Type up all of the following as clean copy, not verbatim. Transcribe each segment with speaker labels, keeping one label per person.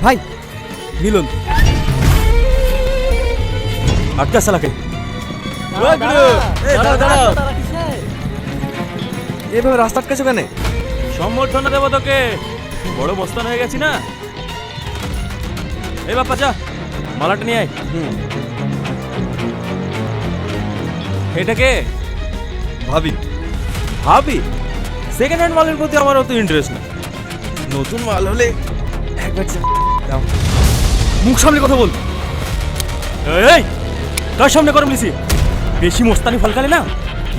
Speaker 1: ভাই মিলন আটকা সালাকে এভাবে রাস্তা আটকেছো কেন?
Speaker 2: সম্বর্ধনা দেবো তোকে, বড় বস্তান হয়ে গেছি না। এই বাপ্পা যা মালাটা নিয়ে আয়। এটা কে?
Speaker 1: ভাবি
Speaker 2: ভাবি? সেকেন্ড হ্যান্ড মালের প্রতি আমার অত ইন্টারেস্ট না,
Speaker 1: নতুন মাল হলে একবার দাও। মুখ সামনে কথা বল।
Speaker 2: এই কার সামনে গরম লিসি? বেশি মোস্তানি ফলকালে না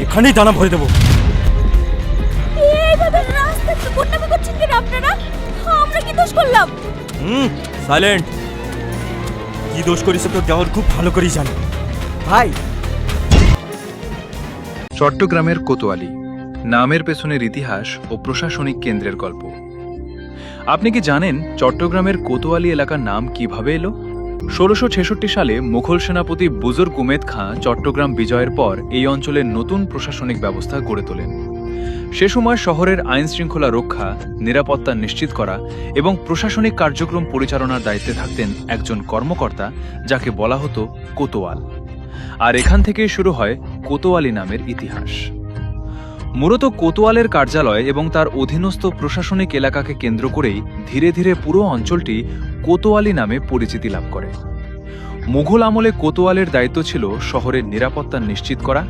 Speaker 2: এখানেই দানা ভরে দেবো।
Speaker 3: এইভাবে রাস্তায় তো বদনামি করছেন কেন আপনারা? আমরা কি দোষ করলাম?
Speaker 2: সাইলেন্ট। কি দোষ করিস তোর দেওয়ার খুব ভালো করেই জানি।
Speaker 1: ভাই
Speaker 4: চট্টগ্রামের কোতোয়ালি নামের পেছনের ইতিহাস ও প্রশাসনিক কেন্দ্রের গল্প। আপনি কি জানেন চট্টগ্রামের কোতোয়ালি এলাকার নাম কিভাবে এলো? ১৬৬৬ সালে মুঘল সেনাপতি বুজুর্গ উমেদ খাঁ চট্টগ্রাম বিজয়ের পর এই অঞ্চলের নতুন প্রশাসনিক ব্যবস্থা গড়ে তোলেন। সে সময় শহরের আইন শৃঙ্খলা রক্ষা, নিরাপত্তা নিশ্চিত করা এবং প্রশাসনিক কার্যক্রম পরিচালনার দায়িত্বে থাকতেন একজন কর্মকর্তা, যাকে বলা হতো কোতোয়াল। আর এখান থেকেই শুরু হয় কোতোয়ালি নামের ইতিহাস। মূলত কোতোয়ালের কার্যালয় এবং তার অধীনস্থ প্রশাসনিক এলাকাকে কেন্দ্র করেই ধীরে ধীরে পুরো অঞ্চলটি কোতোয়ালি নামে পরিচিতি লাভ করে। মুঘল আমলে কোতোয়ালের দায়িত্ব ছিল শহরের নিরাপত্তা নিশ্চিত করা,